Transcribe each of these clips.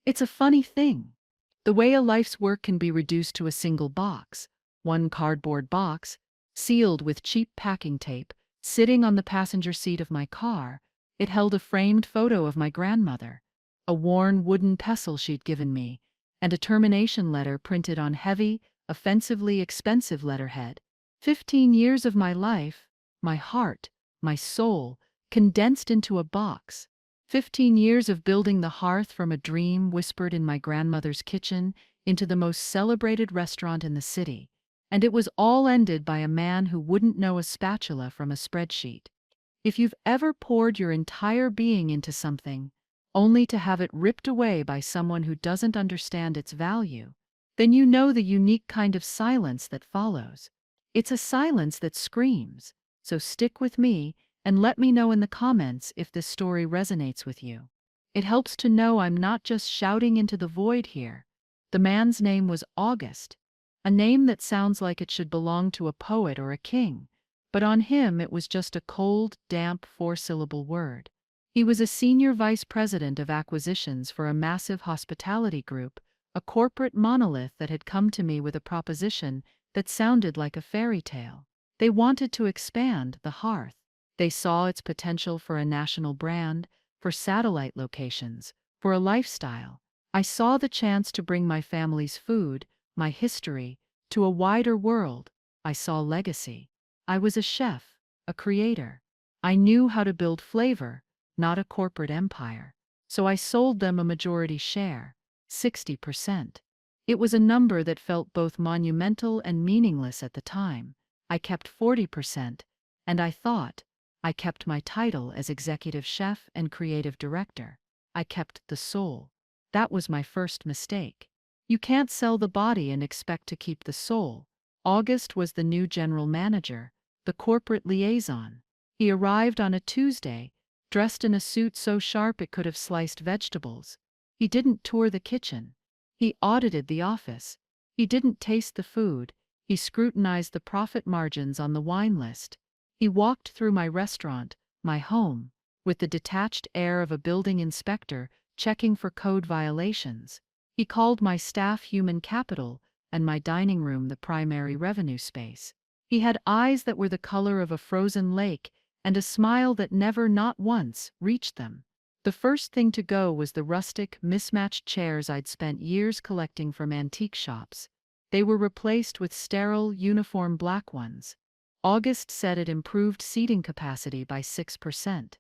It's a funny thing. The way a life's work can be reduced to a single box, one cardboard box, sealed with cheap packing tape, sitting on the passenger seat of my car. It held a framed photo of my grandmother, a worn wooden pestle she'd given me, and a termination letter printed on heavy, offensively expensive letterhead. 15 years of my life, my heart, my soul, condensed into a box. 15 years of building the hearth from a dream whispered in my grandmother's kitchen into the most celebrated restaurant in the city. And it was all ended by a man who wouldn't know a spatula from a spreadsheet. If you've ever poured your entire being into something, only to have it ripped away by someone who doesn't understand its value, then you know the unique kind of silence that follows. It's a silence that screams. So stick with me and let me know in the comments if this story resonates with you. It helps to know I'm not just shouting into the void here. The man's name was August, a name that sounds like it should belong to a poet or a king, but on him it was just a cold, damp, four-syllable word. He was a senior vice president of acquisitions for a massive hospitality group, a corporate monolith that had come to me with a proposition that sounded like a fairy tale. They wanted to expand the hearth. They saw its potential for a national brand, for satellite locations, for a lifestyle. I saw the chance to bring my family's food, my history, to a wider world. I saw legacy. I was a chef, a creator. I knew how to build flavor, not a corporate empire. So I sold them a majority share, 60%. It was a number that felt both monumental and meaningless at the time. I kept 40%, and I kept my title as executive chef and creative director. I kept the soul. That was my first mistake. You can't sell the body and expect to keep the soul. August was the new general manager, the corporate liaison. He arrived on a Tuesday, dressed in a suit so sharp it could have sliced vegetables. He didn't tour the kitchen. He audited the office. He didn't taste the food. He scrutinized the profit margins on the wine list. He walked through my restaurant, my home, with the detached air of a building inspector checking for code violations. He called my staff human capital and my dining room the primary revenue space. He had eyes that were the color of a frozen lake and a smile that never, not once, reached them. The first thing to go was the rustic, mismatched chairs I'd spent years collecting from antique shops. They were replaced with sterile, uniform black ones. August said it improved seating capacity by 6%.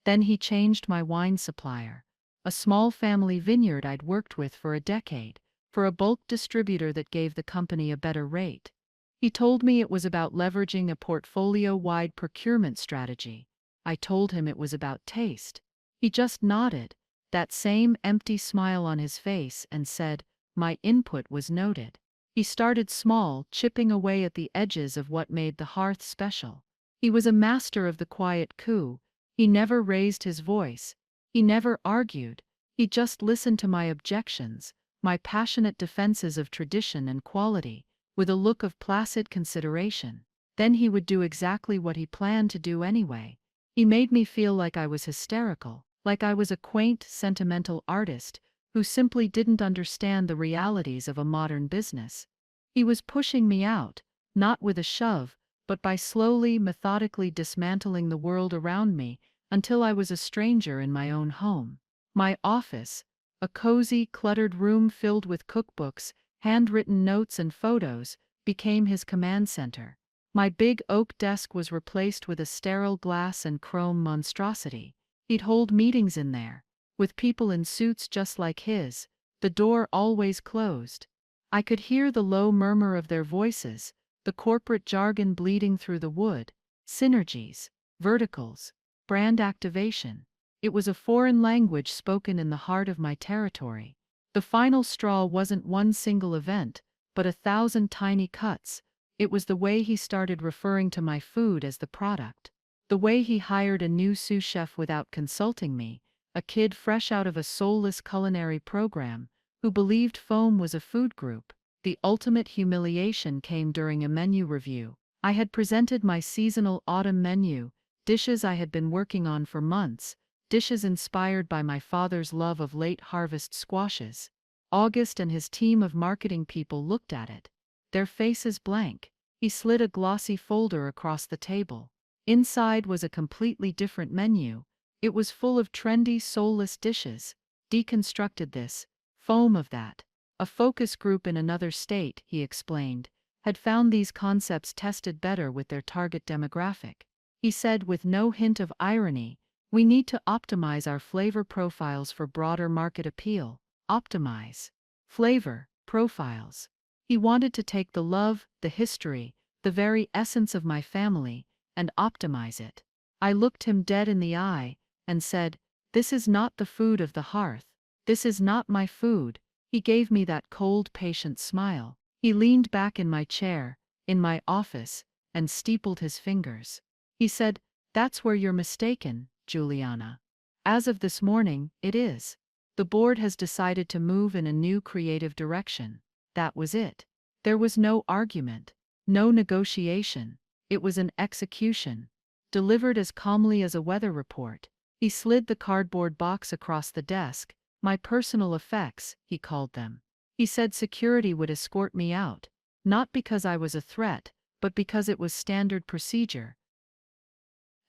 Then he changed my wine supplier, a small family vineyard I'd worked with for a decade, for a bulk distributor that gave the company a better rate. He told me it was about leveraging a portfolio-wide procurement strategy. I told him it was about taste. He just nodded, that same empty smile on his face, and said, "My input was noted." He started small, chipping away at the edges of what made the hearth special. He was a master of the quiet coup. He never raised his voice. He never argued. He just listened to my objections, my passionate defenses of tradition and quality, with a look of placid consideration. Then he would do exactly what he planned to do anyway. He made me feel like I was hysterical, like I was a quaint, sentimental artist who simply didn't understand the realities of a modern business. He was pushing me out, not with a shove, but by slowly, methodically dismantling the world around me until I was a stranger in my own home. My office, a cozy, cluttered room filled with cookbooks, handwritten notes and photos, became his command center. My big oak desk was replaced with a sterile glass and chrome monstrosity. He'd hold meetings in there, with people in suits just like his, the door always closed. I could hear the low murmur of their voices, the corporate jargon bleeding through the wood, synergies, verticals, brand activation. It was a foreign language spoken in the heart of my territory. The final straw wasn't one single event, but 1,000 tiny cuts. It was the way he started referring to my food as the product. The way he hired a new sous chef without consulting me, a kid fresh out of a soulless culinary program, who believed foam was a food group. The ultimate humiliation came during a menu review. I had presented my seasonal autumn menu, dishes I had been working on for months, dishes inspired by my father's love of late-harvest squashes. August and his team of marketing people looked at it, their faces blank. He slid a glossy folder across the table. Inside was a completely different menu. It was full of trendy, soulless dishes. Deconstructed this, foam of that. A focus group in another state, he explained, had found these concepts tested better with their target demographic. He said with no hint of irony, we need to optimize our flavor profiles for broader market appeal. Optimize. Flavor profiles. He wanted to take the love, the history, the very essence of my family, and optimize it. I looked him dead in the eye and said, "This is not the food of the hearth. This is not my food." He gave me that cold, patient smile. He leaned back in my chair, in my office, and steepled his fingers. He said, "That's where you're mistaken, Juliana. As of this morning, it is. The board has decided to move in a new creative direction." That was it. There was no argument, no negotiation. It was an execution, delivered as calmly as a weather report. He slid the cardboard box across the desk. My personal effects, he called them. He said security would escort me out, not because I was a threat, but because it was standard procedure.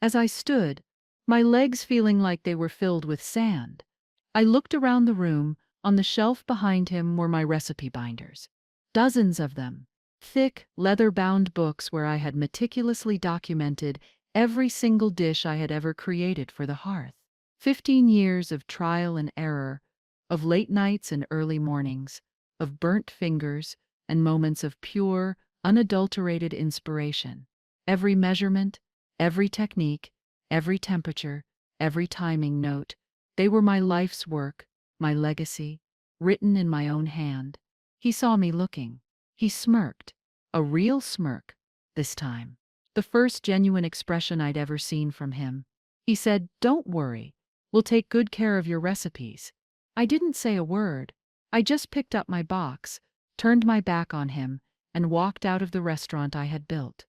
As I stood, my legs feeling like they were filled with sand, I looked around the room. On the shelf behind him were my recipe binders. Dozens of them. Thick, leather-bound books where I had meticulously documented every single dish I had ever created for the hearth. 15 years of trial and error, of late nights and early mornings, of burnt fingers and moments of pure, unadulterated inspiration. Every measurement, every technique, every temperature, every timing note, they were my life's work, my legacy, written in my own hand. He saw me looking. He smirked. A real smirk, this time. The first genuine expression I'd ever seen from him. He said, "Don't worry. We'll take good care of your recipes." I didn't say a word. I just picked up my box, turned my back on him, and walked out of the restaurant I had built.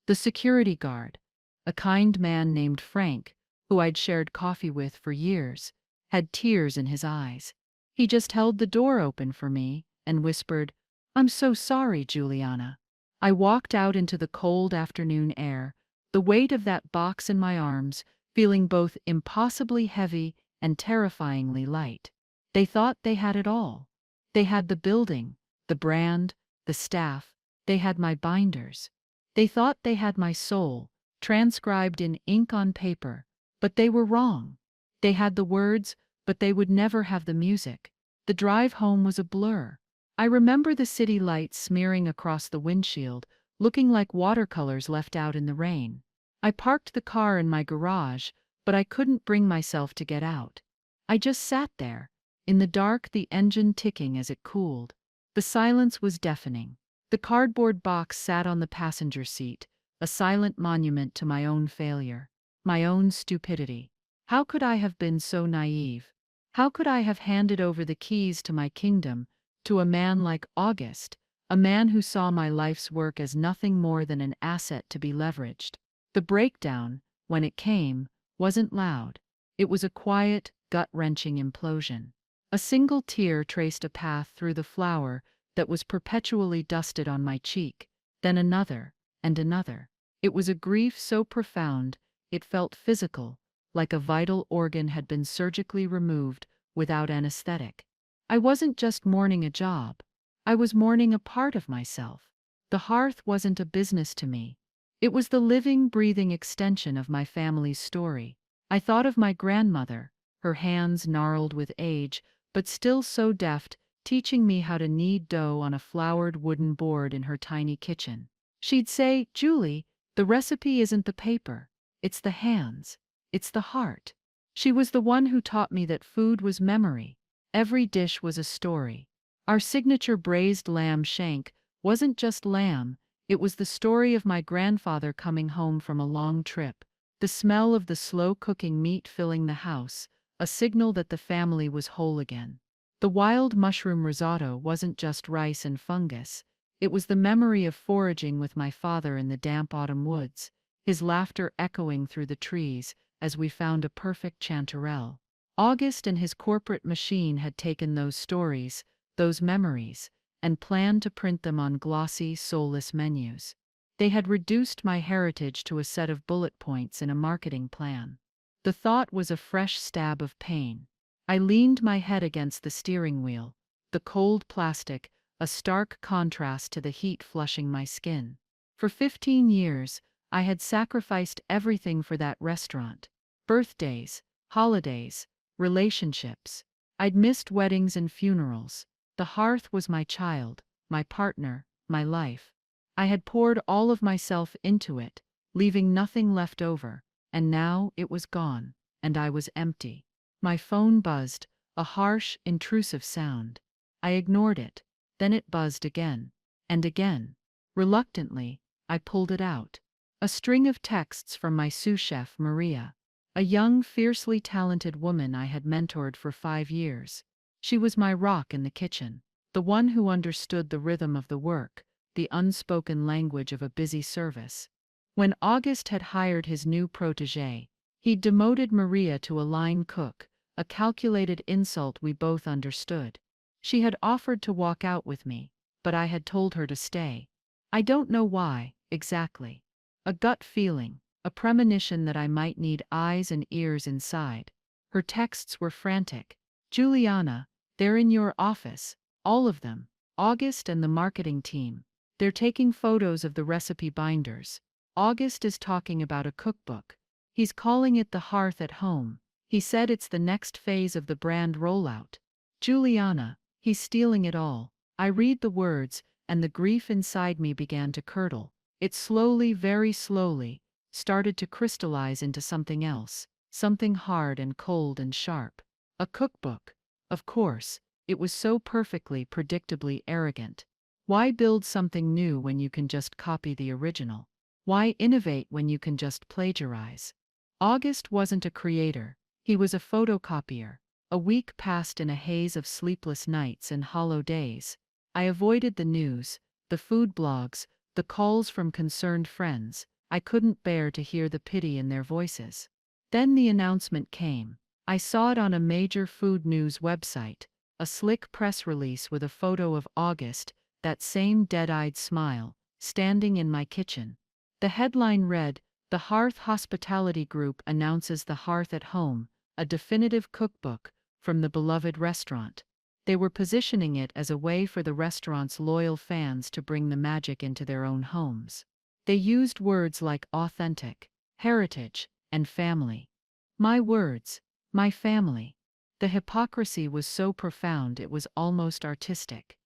The security guard, a kind man named Frank, who I'd shared coffee with for years, had tears in his eyes. He just held the door open for me and whispered, "I'm so sorry, Juliana." I walked out into the cold afternoon air, the weight of that box in my arms, feeling both impossibly heavy and terrifyingly light. They thought they had it all. They had the building, the brand, the staff. They had my binders. They thought they had my soul, transcribed in ink on paper, but they were wrong. They had the words, but they would never have the music. The drive home was a blur. I remember the city lights smearing across the windshield, looking like watercolors left out in the rain. I parked the car in my garage, but I couldn't bring myself to get out. I just sat there, in the dark, the engine ticking as it cooled. The silence was deafening. The cardboard box sat on the passenger seat, a silent monument to my own failure, my own stupidity. How could I have been so naive? How could I have handed over the keys to my kingdom to a man like August, a man who saw my life's work as nothing more than an asset to be leveraged? The breakdown, when it came, wasn't loud. It was a quiet, gut-wrenching implosion. A single tear traced a path through the flour that was perpetually dusted on my cheek, then another and another. It was a grief so profound, it felt physical, like a vital organ had been surgically removed without anesthetic. I wasn't just mourning a job. I was mourning a part of myself. The hearth wasn't a business to me. It was the living, breathing extension of my family's story. I thought of my grandmother, her hands gnarled with age, but still so deft, teaching me how to knead dough on a floured wooden board in her tiny kitchen. She'd say, "Julie, the recipe isn't the paper. It's the hands. It's the heart." She was the one who taught me that food was memory. Every dish was a story. Our signature braised lamb shank wasn't just lamb, it was the story of my grandfather coming home from a long trip, the smell of the slow-cooking meat filling the house, a signal that the family was whole again. The wild mushroom risotto wasn't just rice and fungus, it was the memory of foraging with my father in the damp autumn woods, his laughter echoing through the trees, as we found a perfect chanterelle. August and his corporate machine had taken those stories, those memories, and planned to print them on glossy, soulless menus. They had reduced my heritage to a set of bullet points in a marketing plan. The thought was a fresh stab of pain. I leaned my head against the steering wheel, the cold plastic, a stark contrast to the heat flushing my skin. For 15 years, I had sacrificed everything for that restaurant. Birthdays, holidays, relationships. I'd missed weddings and funerals. The hearth was my child, my partner, my life. I had poured all of myself into it, leaving nothing left over, and now it was gone, and I was empty. My phone buzzed, a harsh, intrusive sound. I ignored it. Then it buzzed again, and again. Reluctantly, I pulled it out. A string of texts from my sous chef, Maria, a young, fiercely talented woman I had mentored for 5 years. She was my rock in the kitchen, the one who understood the rhythm of the work, the unspoken language of a busy service. When August had hired his new protégé, he demoted Maria to a line cook, a calculated insult we both understood. She had offered to walk out with me, but I had told her to stay. I don't know why, exactly. A gut feeling, a premonition that I might need eyes and ears inside. Her texts were frantic. Juliana, they're in your office, all of them, August and the marketing team. They're taking photos of the recipe binders. August is talking about a cookbook. He's calling it The Hearth at Home. He said it's the next phase of the brand rollout. Juliana, he's stealing it all. I read the words, and the grief inside me began to curdle. It slowly, very slowly, started to crystallize into something else, something hard and cold and sharp. A cookbook. Of course, it was so perfectly, predictably arrogant. Why build something new when you can just copy the original? Why innovate when you can just plagiarize? August wasn't a creator. He was a photocopier. A week passed in a haze of sleepless nights and hollow days. I avoided the news, the food blogs, the calls from concerned friends. I couldn't bear to hear the pity in their voices. Then the announcement came. I saw it on a major food news website, a slick press release with a photo of August, that same dead-eyed smile, standing in my kitchen. The headline read, "The Hearth Hospitality Group announces The Hearth at Home, a definitive cookbook from the beloved restaurant." They were positioning it as a way for the restaurant's loyal fans to bring the magic into their own homes. They used words like authentic, heritage, and family. My words, my family. The hypocrisy was so profound it was almost artistic.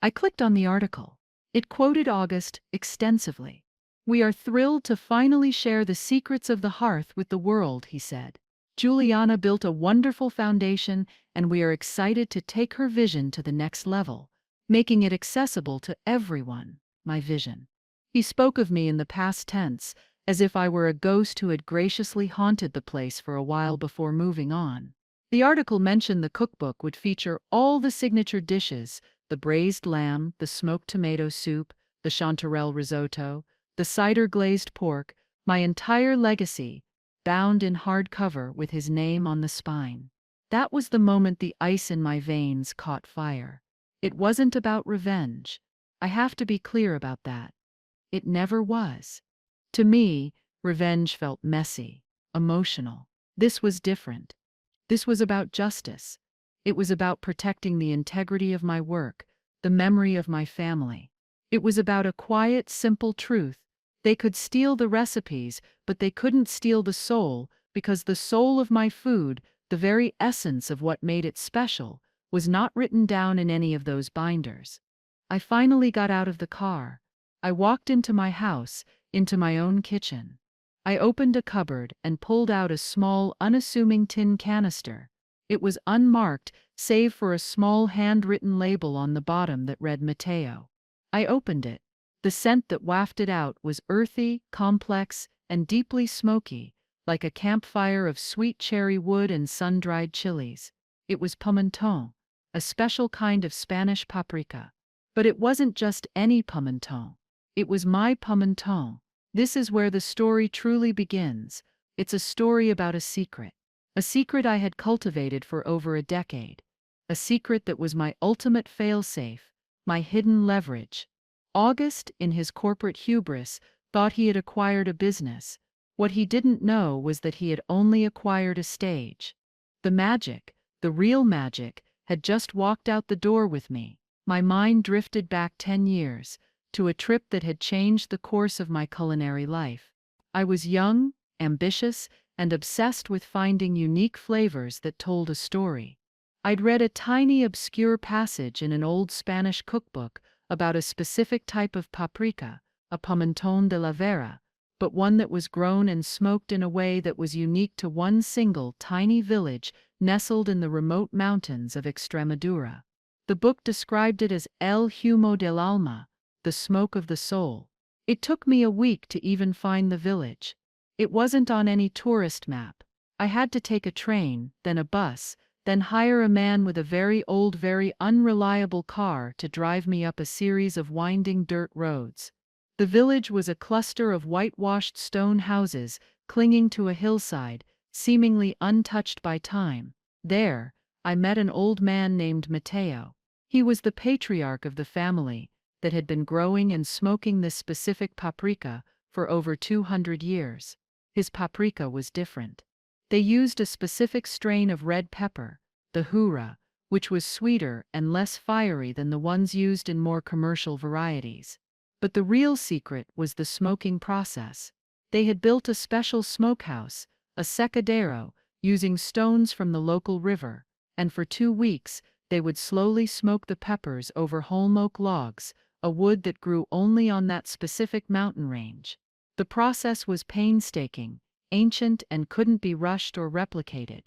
I clicked on the article. It quoted August extensively. "We are thrilled to finally share the secrets of the hearth with the world," he said. "Juliana built a wonderful foundation, and we are excited to take her vision to the next level, making it accessible to everyone." My vision. He spoke of me in the past tense, as if I were a ghost who had graciously haunted the place for a while before moving on. The article mentioned the cookbook would feature all the signature dishes: the braised lamb, the smoked tomato soup, the chanterelle risotto, the cider-glazed pork, my entire legacy, bound in hardcover with his name on the spine. That was the moment the ice in my veins caught fire. It wasn't about revenge. I have to be clear about that. It never was. To me, revenge felt messy, emotional. This was different. This was about justice. It was about protecting the integrity of my work, the memory of my family. It was about a quiet, simple truth. They could steal the recipes, but they couldn't steal the soul, because the soul of my food, the very essence of what made it special, was not written down in any of those binders. I finally got out of the car. I walked into my house, into my own kitchen. I opened a cupboard and pulled out a small, unassuming tin canister. It was unmarked, save for a small handwritten label on the bottom that read Matteo. I opened it. The scent that wafted out was earthy, complex, and deeply smoky, like a campfire of sweet cherry wood and sun-dried chilies. It was pimenton, a special kind of Spanish paprika. But it wasn't just any pimenton. It was my pimenton. This is where the story truly begins. It's a story about a secret I had cultivated for over a decade, a secret that was my ultimate failsafe, my hidden leverage. August, in his corporate hubris, thought he had acquired a business. What he didn't know was that he had only acquired a stage. The magic, the real magic, had just walked out the door with me. My mind drifted back 10 years, to a trip that had changed the course of my culinary life. I was young, ambitious, and obsessed with finding unique flavors that told a story. I'd read a tiny obscure passage in an old Spanish cookbook about a specific type of paprika, a pimentón de la vera, but one that was grown and smoked in a way that was unique to one single tiny village nestled in the remote mountains of Extremadura. The book described it as el humo del alma, the smoke of the soul. It took me a week to even find the village. It wasn't on any tourist map. I had to take a train, then a bus, then hire a man with a very old, very unreliable car to drive me up a series of winding dirt roads. The village was a cluster of whitewashed stone houses clinging to a hillside, seemingly untouched by time. There, I met an old man named Mateo. He was the patriarch of the family that had been growing and smoking this specific paprika for over 200 years. His paprika was different. They used a specific strain of red pepper, the hura, which was sweeter and less fiery than the ones used in more commercial varieties. But the real secret was the smoking process. They had built a special smokehouse, a secadero, using stones from the local river, and for 2 weeks they would slowly smoke the peppers over holm oak logs, a wood that grew only on that specific mountain range. The process was painstaking, ancient, and couldn't be rushed or replicated.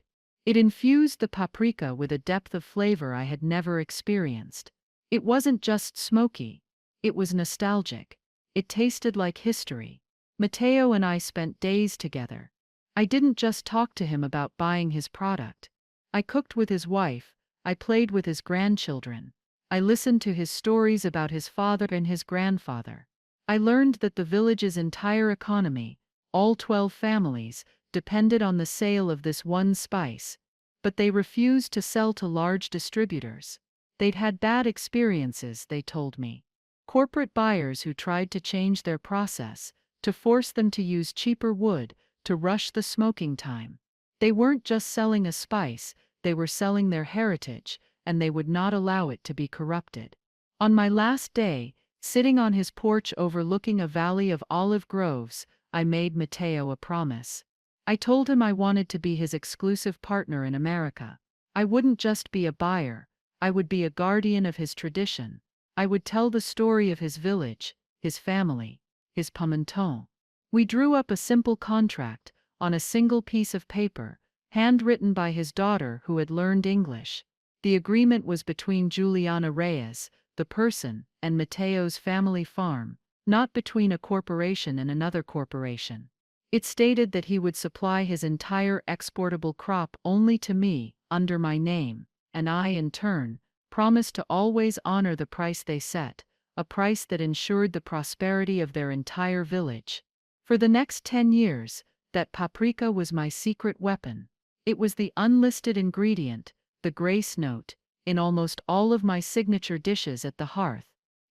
It infused the paprika with a depth of flavor I had never experienced. It wasn't just smoky. It was nostalgic. It tasted like history. Mateo and I spent days together. I didn't just talk to him about buying his product. I cooked with his wife. I played with his grandchildren. I listened to his stories about his father and his grandfather. I learned that the village's entire economy, all 12 families, depended on the sale of this one spice, but they refused to sell to large distributors. They'd had bad experiences, they told me. Corporate buyers who tried to change their process, to force them to use cheaper wood, to rush the smoking time. They weren't just selling a spice, they were selling their heritage, and they would not allow it to be corrupted. On my last day, sitting on his porch overlooking a valley of olive groves, I made Mateo a promise. I told him I wanted to be his exclusive partner in America. I wouldn't just be a buyer, I would be a guardian of his tradition. I would tell the story of his village, his family, his pimentón. We drew up a simple contract on a single piece of paper, handwritten by his daughter who had learned English. The agreement was between Juliana Reyes, the person, and Mateo's family farm, not between a corporation and another corporation. It stated that he would supply his entire exportable crop only to me, under my name, and I, in turn, promised to always honor the price they set, a price that ensured the prosperity of their entire village. For the next 10 years, that paprika was my secret weapon. It was the unlisted ingredient, the grace note, in almost all of my signature dishes at the hearth.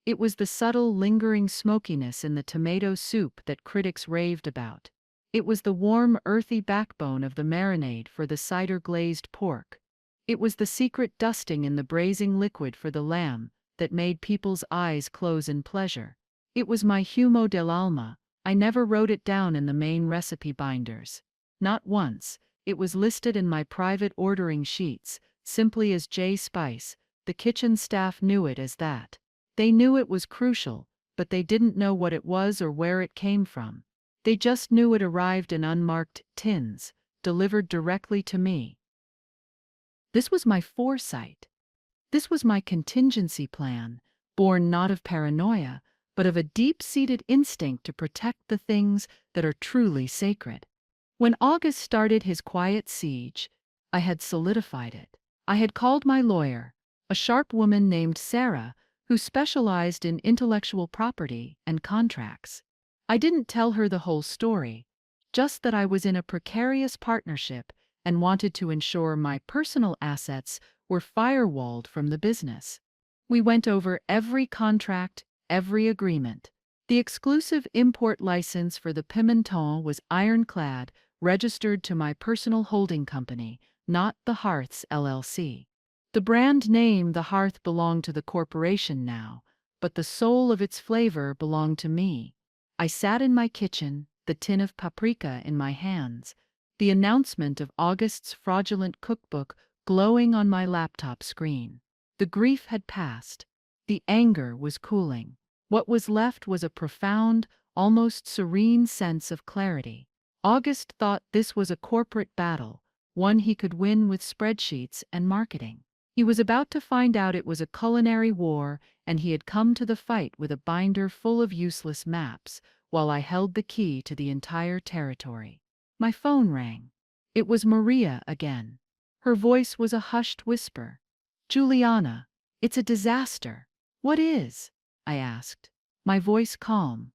It was the subtle, lingering smokiness in the tomato soup that critics raved about. It was the warm, earthy backbone of the marinade for the cider-glazed pork. It was the secret dusting in the braising liquid for the lamb that made people's eyes close in pleasure. It was my humo del alma. I never wrote it down in the main recipe binders. Not once. It was listed in my private ordering sheets, simply as J Spice. The kitchen staff knew it as that. They knew it was crucial, but they didn't know what it was or where it came from. They just knew it arrived in unmarked tins, delivered directly to me. This was my foresight. This was my contingency plan, born not of paranoia, but of a deep-seated instinct to protect the things that are truly sacred. When August started his quiet siege, I had solidified it. I had called my lawyer, a sharp woman named Sarah, who specialized in intellectual property and contracts. I didn't tell her the whole story, just that I was in a precarious partnership and wanted to ensure my personal assets were firewalled from the business. We went over every contract, every agreement. The exclusive import license for the Pimenton was ironclad, registered to my personal holding company, not the Hearths LLC. The brand name The Hearth belonged to the corporation now, but the soul of its flavor belonged to me. I sat in my kitchen, the tin of paprika in my hands, the announcement of August's fraudulent cookbook glowing on my laptop screen. The grief had passed. The anger was cooling. What was left was a profound, almost serene sense of clarity. August thought this was a corporate battle, one he could win with spreadsheets and marketing. He was about to find out it was a culinary war, and he had come to the fight with a binder full of useless maps, while I held the key to the entire territory. My phone rang. It was Maria again. Her voice was a hushed whisper. "Juliana, it's a disaster." "What is?" I asked, my voice calm.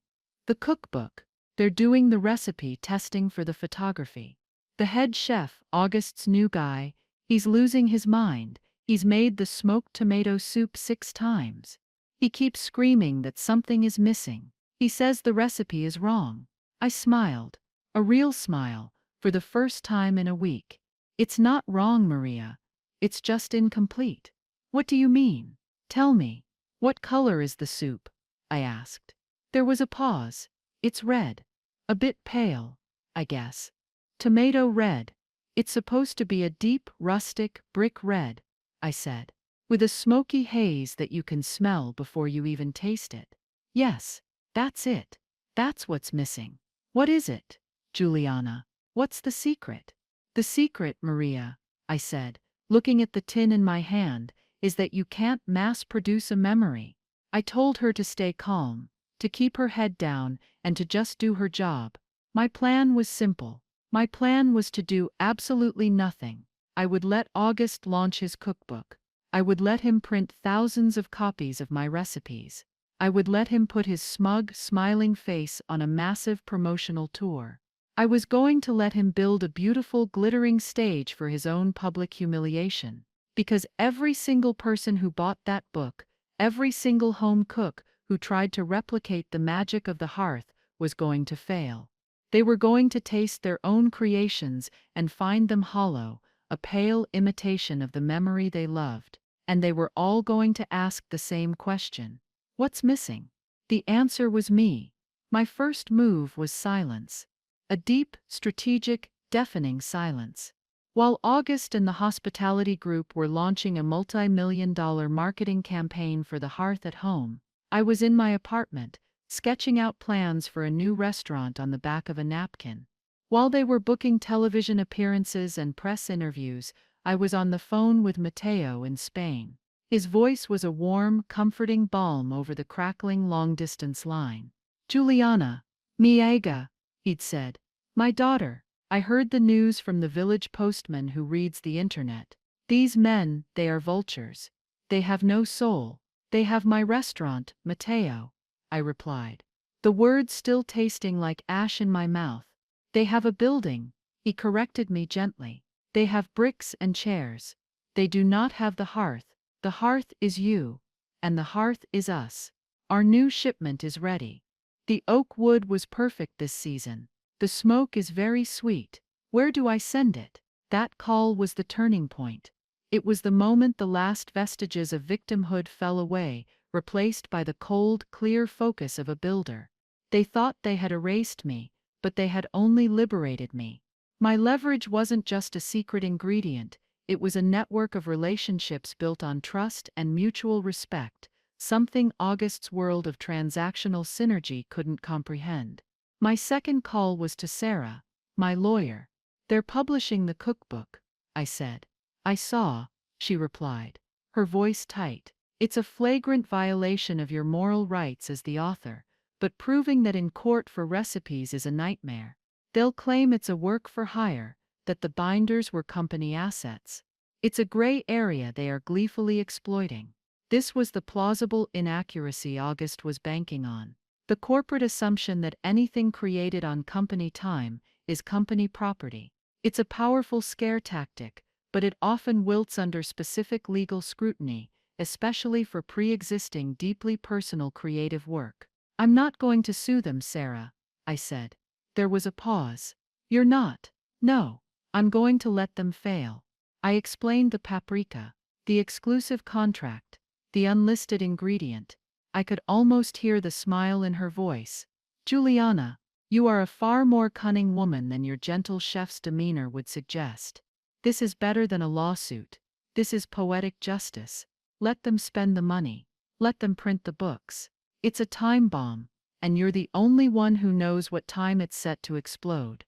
"The cookbook. They're doing the recipe testing for the photography. The head chef, August's new guy, he's losing his mind. He's made the smoked tomato soup 6 times. He keeps screaming that something is missing. He says the recipe is wrong." I smiled, a real smile, for the first time in a week. "It's not wrong, Maria. It's just incomplete." "What do you mean? Tell me. What color is the soup?" I asked. There was a pause. "It's red. A bit pale, I guess. Tomato red. It's supposed to be a deep, rustic, brick red," I said, "with a smoky haze that you can smell before you even taste it." "Yes, that's it. That's what's missing." "What is it, Juliana? What's the secret?" "The secret, Maria," I said, looking at the tin in my hand, "is that you can't mass-produce a memory." I told her to stay calm, to keep her head down, and to just do her job. My plan was simple. My plan was to do absolutely nothing. I would let August launch his cookbook. I would let him print thousands of copies of my recipes. I would let him put his smug, smiling face on a massive promotional tour. I was going to let him build a beautiful, glittering stage for his own public humiliation. Because every single person who bought that book, every single home cook who tried to replicate the magic of the hearth, was going to fail. They were going to taste their own creations and find them hollow, a pale imitation of the memory they loved. And they were all going to ask the same question: what's missing? The answer was me. My first move was silence. A deep, strategic, deafening silence. While August and the hospitality group were launching a multi-million-dollar marketing campaign for the hearth at home, I was in my apartment, sketching out plans for a new restaurant on the back of a napkin. While they were booking television appearances and press interviews, I was on the phone with Mateo in Spain. His voice was a warm, comforting balm over the crackling long-distance line. "Juliana, mi amiga," he'd said. "My daughter. I heard the news from the village postman who reads the internet. These men, they are vultures. They have no soul. They have my restaurant, Mateo," I replied, the words still tasting like ash in my mouth. "They have a building," he corrected me gently. "They have bricks and chairs. They do not have the hearth. The hearth is you, and the hearth is us. Our new shipment is ready. The oak wood was perfect this season. The smoke is very sweet. Where do I send it?" That call was the turning point. It was the moment the last vestiges of victimhood fell away, replaced by the cold, clear focus of a builder. They thought they had erased me, but they had only liberated me. My leverage wasn't just a secret ingredient. It was a network of relationships built on trust and mutual respect, something August's world of transactional synergy couldn't comprehend. My second call was to Sarah, my lawyer. "They're publishing the cookbook," I said. "I saw," she replied, her voice tight. "It's a flagrant violation of your moral rights as the author, but proving that in court for recipes is a nightmare. They'll claim it's a work for hire, that the binders were company assets. It's a gray area they are gleefully exploiting." This was the plausible inaccuracy August was banking on. The corporate assumption that anything created on company time is company property. It's a powerful scare tactic, but it often wilts under specific legal scrutiny, especially for pre-existing, deeply personal creative work. I'm not going to sue them, Sarah, I said. There was a pause. You're not? No. I'm going to let them fail. I explained the paprika, the exclusive contract, the unlisted ingredient. I could almost hear the smile in her voice. Juliana, you are a far more cunning woman than your gentle chef's demeanor would suggest. This is better than a lawsuit. This is poetic justice. Let them spend the money. Let them print the books. It's a time bomb, and you're the only one who knows what time it's set to explode.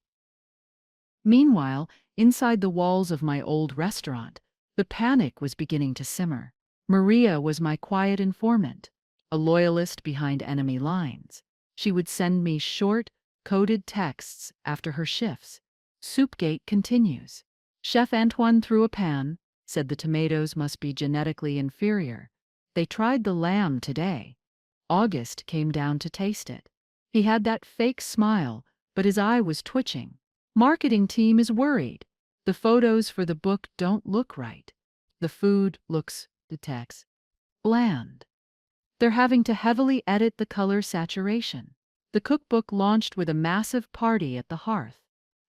Meanwhile, inside the walls of my old restaurant, the panic was beginning to simmer. Maria was my quiet informant, a loyalist behind enemy lines. She would send me short, coded texts after her shifts. Soupgate continues. Chef Antoine threw a pan, said the tomatoes must be genetically inferior. They tried the lamb today. August came down to taste it. He had that fake smile, but his eye was twitching. Marketing team is worried. The photos for the book don't look right. The food looks, detects, bland. They're having to heavily edit the color saturation. The cookbook launched with a massive party at the hearth.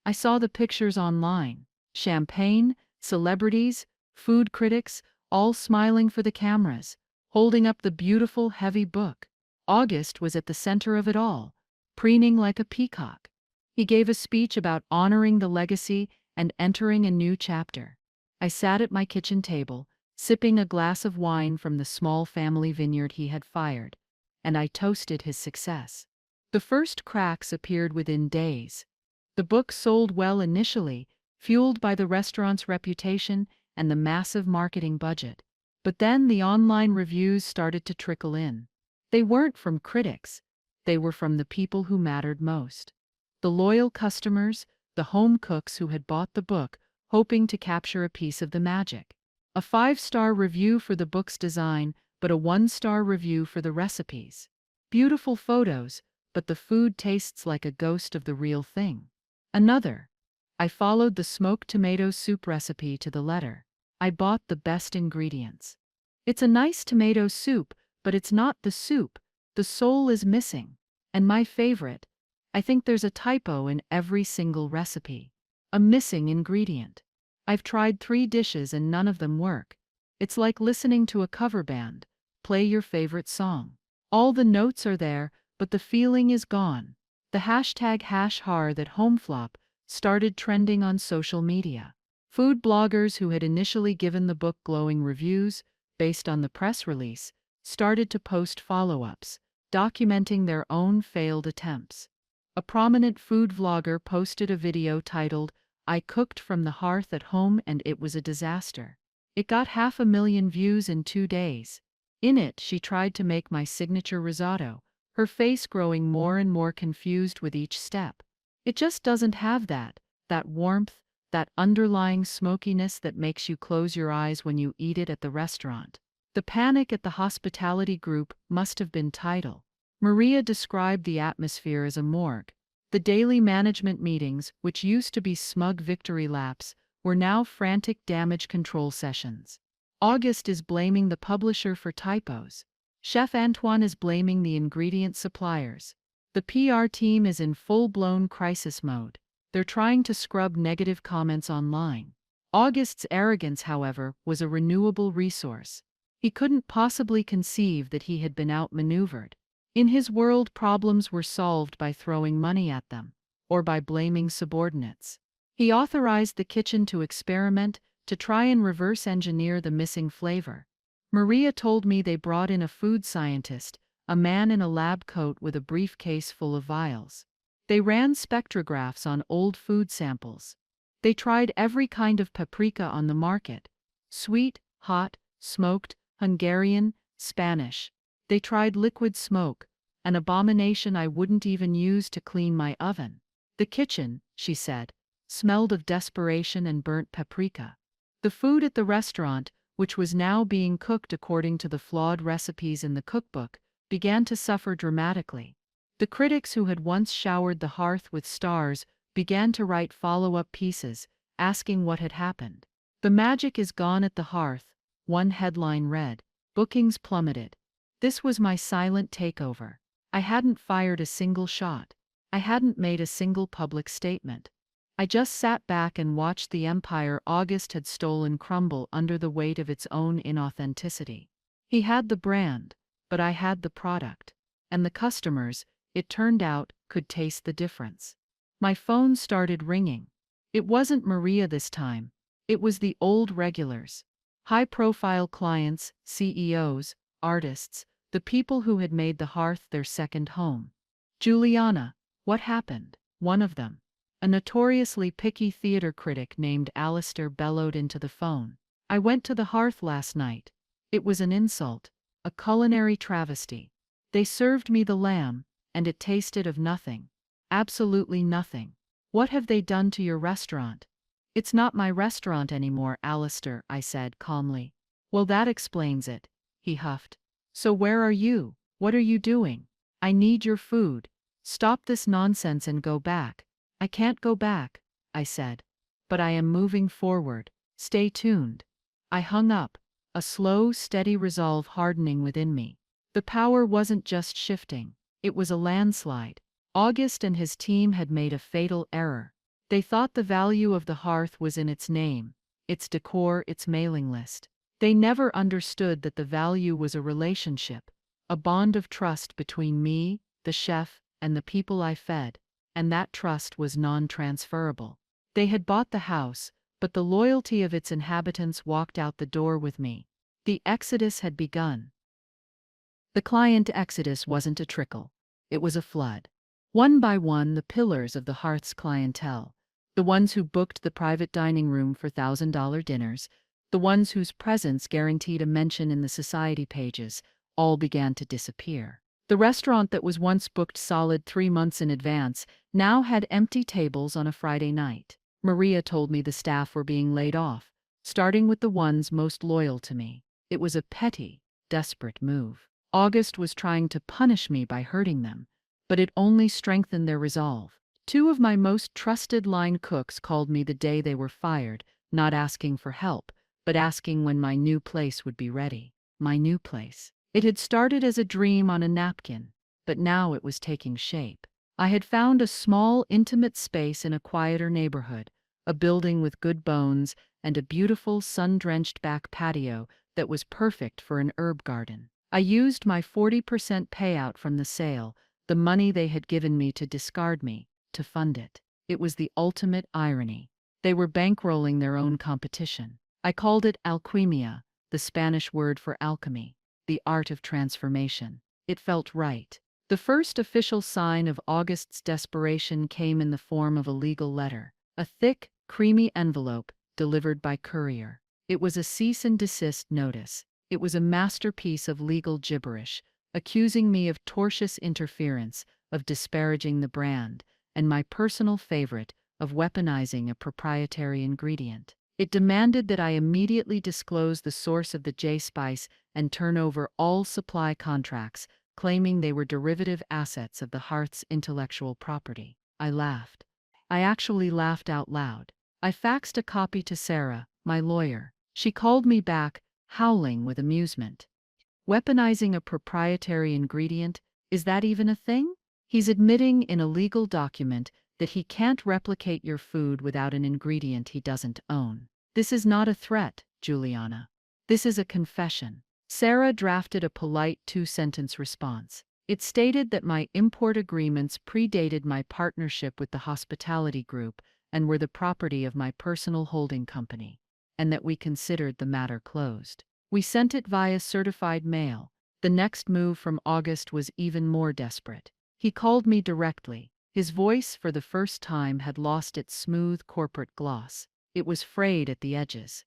I saw the pictures online. Champagne, celebrities, food critics, all smiling for the cameras, holding up the beautiful, heavy book. August was at the center of it all, preening like a peacock. He gave a speech about honoring the legacy and entering a new chapter. I sat at my kitchen table, sipping a glass of wine from the small family vineyard he had fired, and I toasted his success. The first cracks appeared within days. The book sold well initially, fueled by the restaurant's reputation and the massive marketing budget. But then the online reviews started to trickle in. They weren't from critics. They were from the people who mattered most. The loyal customers, the home cooks who had bought the book, hoping to capture a piece of the magic. A 5-star review for the book's design, but a 1-star review for the recipes. Beautiful photos, but the food tastes like a ghost of the real thing. Another. I followed the smoked tomato soup recipe to the letter. I bought the best ingredients. It's a nice tomato soup, but it's not the soup. The soul is missing. And my favorite, I think there's a typo in every single recipe. A missing ingredient. I've tried 3 dishes and none of them work. It's like listening to a cover band. Play your favorite song. All the notes are there, but the feeling is gone. The hashtag #Homeflop started trending on social media. Food bloggers who had initially given the book glowing reviews, based on the press release, started to post follow-ups, documenting their own failed attempts. A prominent food vlogger posted a video titled, "I cooked from the hearth at home and it was a disaster." It got 500,000 views in 2 days. In it, she tried to make my signature risotto, her face growing more and more confused with each step. It just doesn't have that warmth, that underlying smokiness that makes you close your eyes when you eat it at the restaurant. The panic at the hospitality group must have been tidal. Maria described the atmosphere as a morgue. The daily management meetings, which used to be smug victory laps, were now frantic damage control sessions. August is blaming the publisher for typos. Chef Antoine is blaming the ingredient suppliers. The PR team is in full-blown crisis mode. They're trying to scrub negative comments online. August's arrogance, however, was a renewable resource. He couldn't possibly conceive that he had been outmaneuvered. In his world, problems were solved by throwing money at them, or by blaming subordinates. He authorized the kitchen to experiment, to try and reverse engineer the missing flavor. Maria told me they brought in a food scientist, a man in a lab coat with a briefcase full of vials. They ran spectrographs on old food samples. They tried every kind of paprika on the market: sweet, hot, smoked, Hungarian, Spanish. They tried liquid smoke, an abomination I wouldn't even use to clean my oven. The kitchen, she said, smelled of desperation and burnt paprika. The food at the restaurant, which was now being cooked according to the flawed recipes in the cookbook, began to suffer dramatically. The critics who had once showered the hearth with stars began to write follow-up pieces, asking what had happened. "The magic is gone at the hearth," one headline read. Bookings plummeted. This was my silent takeover. I hadn't fired a single shot. I hadn't made a single public statement. I just sat back and watched the empire August had stolen crumble under the weight of its own inauthenticity. He had the brand, but I had the product. And the customers, it turned out, could taste the difference. My phone started ringing. It wasn't Maria this time. It was the old regulars. High-profile clients, CEOs, artists, the people who had made the hearth their second home. "Juliana, what happened?" one of them, a notoriously picky theater critic named Alistair, bellowed into the phone. "I went to the hearth last night. It was an insult, a culinary travesty. They served me the lamb, and it tasted of nothing. Absolutely nothing. What have they done to your restaurant?" "It's not my restaurant anymore, Alistair," I said calmly. "Well, that explains it," he huffed. "So where are you? What are you doing? I need your food. Stop this nonsense and go back." "I can't go back," I said. "But I am moving forward. Stay tuned." I hung up, a slow, steady resolve hardening within me. The power wasn't just shifting, it was a landslide. August and his team had made a fatal error. They thought the value of the hearth was in its name, its decor, its mailing list. They never understood that the value was a relationship, a bond of trust between me, the chef, and the people I fed, and that trust was non-transferable. They had bought the house, but the loyalty of its inhabitants walked out the door with me. The exodus had begun. The client exodus wasn't a trickle, it was a flood. One by one, the pillars of the hearth's clientele, the ones who booked the private dining room for $1,000 dinners, the ones whose presence guaranteed a mention in the society pages, all began to disappear. The restaurant that was once booked solid 3 months in advance now had empty tables on a Friday night. Maria told me the staff were being laid off, starting with the ones most loyal to me. It was a petty, desperate move. August was trying to punish me by hurting them, but it only strengthened their resolve. 2 of my most trusted line cooks called me the day they were fired, not asking for help, but asking when my new place would be ready. My new place. It had started as a dream on a napkin, but now it was taking shape. I had found a small, intimate space in a quieter neighborhood, a building with good bones and a beautiful sun-drenched back patio that was perfect for an herb garden. I used my 40% payout from the sale, the money they had given me to discard me, to fund it. It was the ultimate irony. They were bankrolling their own competition. I called it alquimia, the Spanish word for alchemy, the art of transformation. It felt right. The first official sign of August's desperation came in the form of a legal letter, a thick, creamy envelope delivered by courier. It was a cease and desist notice. It was a masterpiece of legal gibberish, accusing me of tortious interference, of disparaging the brand, and my personal favorite, of weaponizing a proprietary ingredient. It demanded that I immediately disclose the source of the J-spice and turn over all supply contracts, claiming they were derivative assets of the hearth's intellectual property. I laughed. I actually laughed out loud. I faxed a copy to Sarah, my lawyer. She called me back, howling with amusement. "Weaponizing a proprietary ingredient, is that even a thing? He's admitting in a legal document that he can't replicate your food without an ingredient he doesn't own. This is not a threat, Juliana. This is a confession." Sarah drafted a polite 2-sentence response. It stated that my import agreements predated my partnership with the hospitality group and were the property of my personal holding company, and that we considered the matter closed. We sent it via certified mail. The next move from August was even more desperate. He called me directly. His voice, for the first time, had lost its smooth corporate gloss. It was frayed at the edges.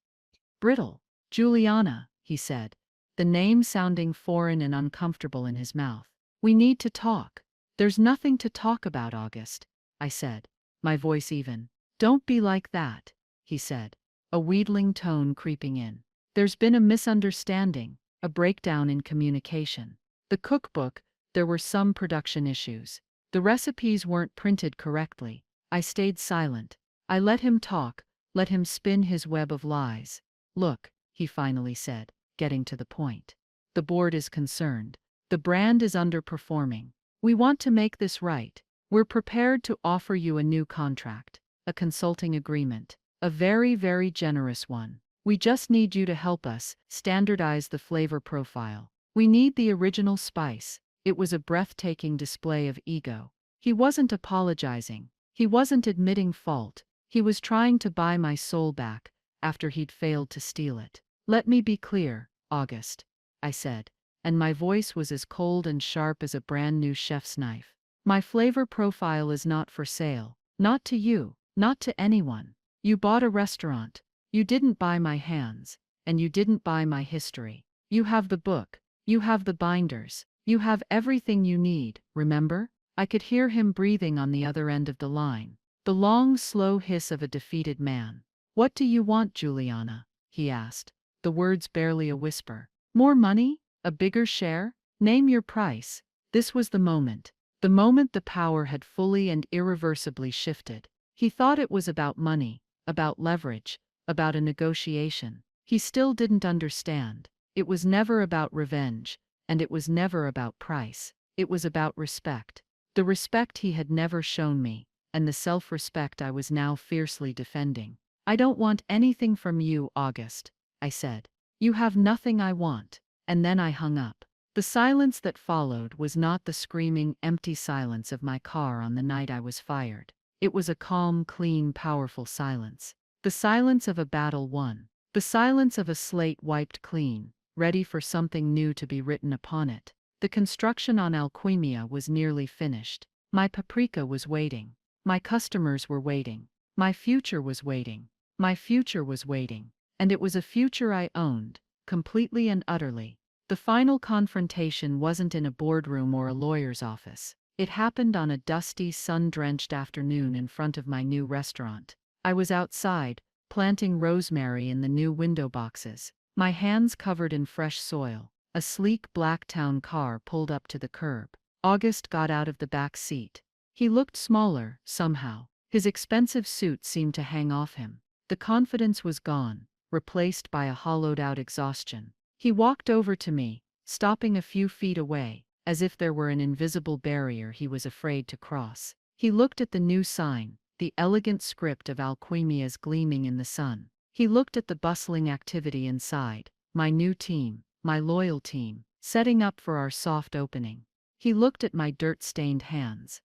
"Brittle. Juliana," he said, the name sounding foreign and uncomfortable in his mouth. "We need to talk." "There's nothing to talk about, August," I said, my voice even. "Don't be like that," he said, a wheedling tone creeping in. "There's been a misunderstanding, a breakdown in communication. The cookbook, there were some production issues. The recipes weren't printed correctly. I stayed silent. I let him talk, let him spin his web of lies. Look, he finally said, getting to the point. The board is concerned. The brand is underperforming. We want to make this right. We're prepared to offer you a new contract, a consulting agreement, a very, very generous one. We just need you to help us standardize the flavor profile. We need the original spice. It was a breathtaking display of ego. He wasn't apologizing. He wasn't admitting fault. He was trying to buy my soul back after he'd failed to steal it. Let me be clear, August, I said, and my voice was as cold and sharp as a brand new chef's knife. My flavor profile is not for sale. Not to you, not to anyone. You bought a restaurant. You didn't buy my hands, and you didn't buy my history. You have the book. You have the binders. You have everything you need, remember? I could hear him breathing on the other end of the line. The long, slow hiss of a defeated man. What do you want, Juliana? He asked, the words barely a whisper. More money? A bigger share? Name your price. This was the moment. The moment the power had fully and irreversibly shifted. He thought it was about money, about leverage, about a negotiation. He still didn't understand. It was never about revenge, and it was never about price. It was about respect. The respect he had never shown me, and the self-respect I was now fiercely defending. I don't want anything from you, August, I said. You have nothing I want. And then I hung up. The silence that followed was not the screaming, empty silence of my car on the night I was fired. It was a calm, clean, powerful silence. The silence of a battle won. The silence of a slate wiped clean, ready for something new to be written upon it. The construction on Alquimia was nearly finished. My paprika was waiting. My customers were waiting. My future was waiting. My future was waiting. And it was a future I owned, completely and utterly. The final confrontation wasn't in a boardroom or a lawyer's office. It happened on a dusty, sun-drenched afternoon in front of my new restaurant. I was outside, planting rosemary in the new window boxes, my hands covered in fresh soil. A sleek black town car pulled up to the curb. August got out of the back seat. He looked smaller, somehow. His expensive suit seemed to hang off him. The confidence was gone, replaced by a hollowed-out exhaustion. He walked over to me, stopping a few feet away, as if there were an invisible barrier he was afraid to cross. He looked at the new sign, the elegant script of Alquimia's gleaming in the sun. He looked at the bustling activity inside, my new team, my loyal team, setting up for our soft opening. He looked at my dirt-stained hands.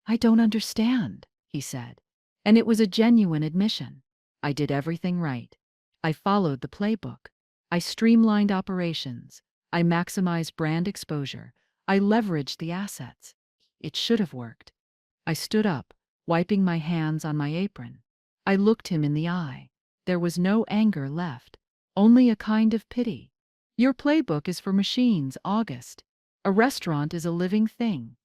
I don't understand, he said. And it was a genuine admission. I did everything right. I followed the playbook. I streamlined operations. I maximized brand exposure. I leveraged the assets. It should have worked. I stood up, wiping my hands on my apron. I looked him in the eye. There was no anger left, only a kind of pity. Your playbook is for machines, August. A restaurant is a living thing.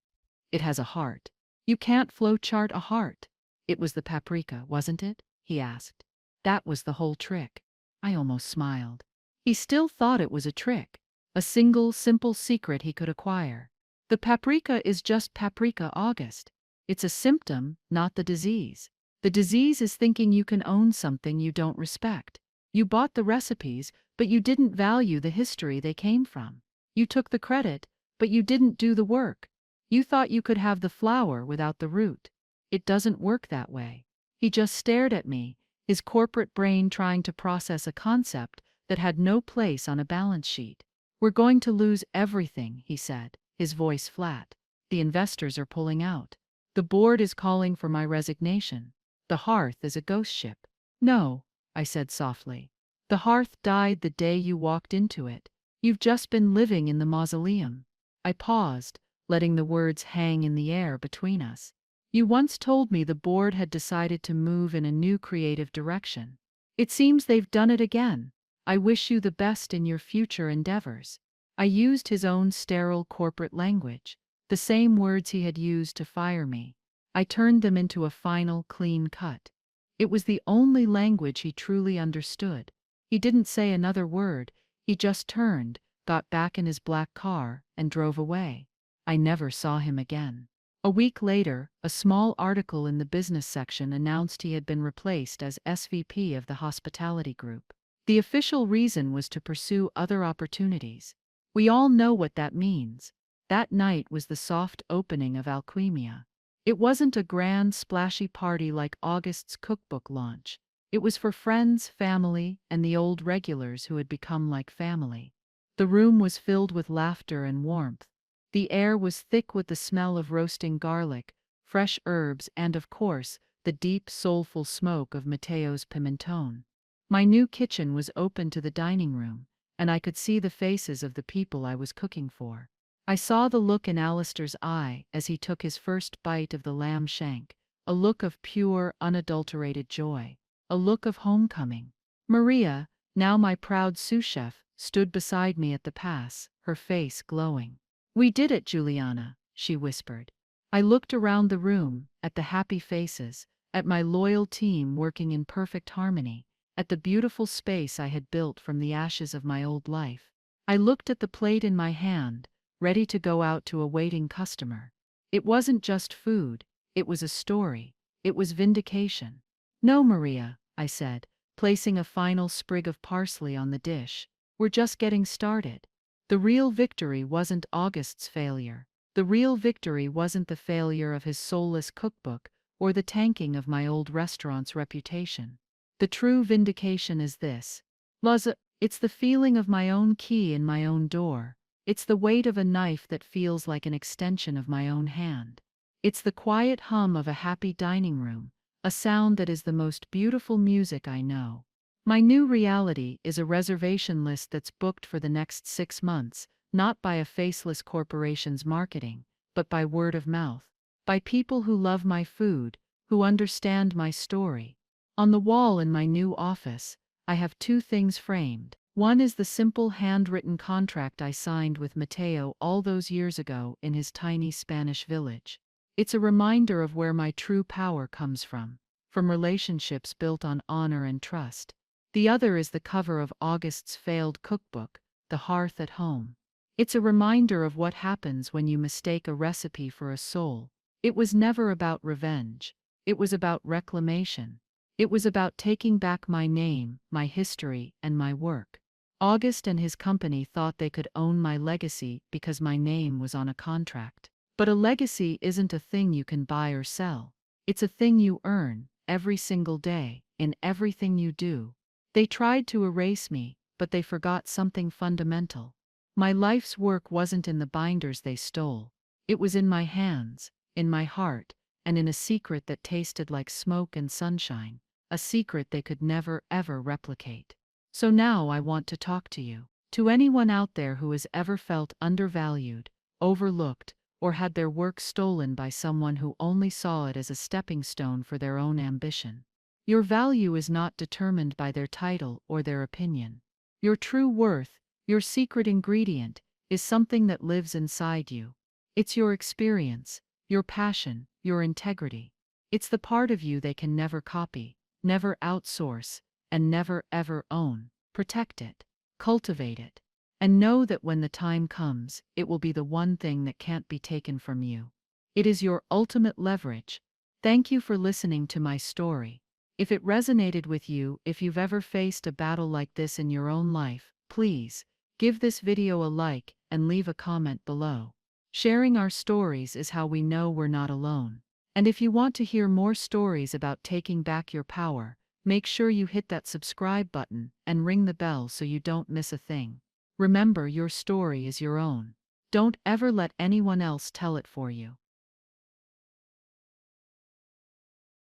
It has a heart. You can't flowchart a heart. It was the paprika, wasn't it? He asked. That was the whole trick. I almost smiled. He still thought it was a trick, a single, simple secret he could acquire. The paprika is just paprika, August. It's a symptom, not the disease. The disease is thinking you can own something you don't respect. You bought the recipes, but you didn't value the history they came from. You took the credit, but you didn't do the work. You thought you could have the flower without the root. It doesn't work that way. He just stared at me, his corporate brain trying to process a concept that had no place on a balance sheet. We're going to lose everything, he said, his voice flat. The investors are pulling out. The board is calling for my resignation. The hearth is a ghost ship. No, I said softly. The hearth died the day you walked into it. You've just been living in the mausoleum. I paused, letting the words hang in the air between us. You once told me the board had decided to move in a new creative direction. It seems they've done it again. I wish you the best in your future endeavors. I used his own sterile corporate language, the same words he had used to fire me. I turned them into a final, clean cut. It was the only language he truly understood. He didn't say another word. He just turned, got back in his black car, and drove away. I never saw him again. A week later, a small article in the business section announced he had been replaced as SVP of the hospitality group. The official reason was to pursue other opportunities. We all know what that means. That night was the soft opening of Alquimia. It wasn't a grand, splashy party like August's cookbook launch. It was for friends, family, and the old regulars who had become like family. The room was filled with laughter and warmth. The air was thick with the smell of roasting garlic, fresh herbs, and, of course, the deep, soulful smoke of Mateo's pimentone. My new kitchen was open to the dining room, and I could see the faces of the people I was cooking for. I saw the look in Alistair's eye as he took his first bite of the lamb shank, a look of pure, unadulterated joy, a look of homecoming. Maria, now my proud sous chef, stood beside me at the pass, her face glowing. "We did it, Juliana," she whispered. I looked around the room, at the happy faces, at my loyal team working in perfect harmony, at the beautiful space I had built from the ashes of my old life. I looked at the plate in my hand, ready to go out to a waiting customer. It wasn't just food, it was a story, it was vindication. "No, Maria," I said, placing a final sprig of parsley on the dish. "We're just getting started. The real victory wasn't August's failure. The real victory wasn't the failure of his soulless cookbook or the tanking of my old restaurant's reputation. The true vindication is this. It's the feeling of my own key in my own door. It's the weight of a knife that feels like an extension of my own hand. It's the quiet hum of a happy dining room, a sound that is the most beautiful music I know. My new reality is a reservation list that's booked for the next 6 months, not by a faceless corporation's marketing, but by word of mouth, by people who love my food, who understand my story. On the wall in my new office, I have 2 things framed. One is the simple handwritten contract I signed with Mateo all those years ago in his tiny Spanish village. It's a reminder of where my true power comes from relationships built on honor and trust. The other is the cover of August's failed cookbook, The Hearth at Home. It's a reminder of what happens when you mistake a recipe for a soul. It was never about revenge. It was about reclamation. It was about taking back my name, my history, and my work. August and his company thought they could own my legacy because my name was on a contract. But a legacy isn't a thing you can buy or sell. It's a thing you earn, every single day, in everything you do. They tried to erase me, but they forgot something fundamental. My life's work wasn't in the binders they stole. It was in my hands, in my heart, and in a secret that tasted like smoke and sunshine, a secret they could never, ever replicate. So now I want to talk to you. To anyone out there who has ever felt undervalued, overlooked, or had their work stolen by someone who only saw it as a stepping stone for their own ambition. Your value is not determined by their title or their opinion. Your true worth, your secret ingredient, is something that lives inside you. It's your experience, your passion, your integrity. It's the part of you they can never copy, never outsource, and never ever own. Protect it, cultivate it, and know that when the time comes, it will be the one thing that can't be taken from you. It is your ultimate leverage. Thank you for listening to my story. If it resonated with you, if you've ever faced a battle like this in your own life, please give this video a like and leave a comment below. Sharing our stories is how we know we're not alone. And if you want to hear more stories about taking back your power, make sure you hit that subscribe button and ring the bell so you don't miss a thing. Remember, your story is your own. Don't ever let anyone else tell it for you.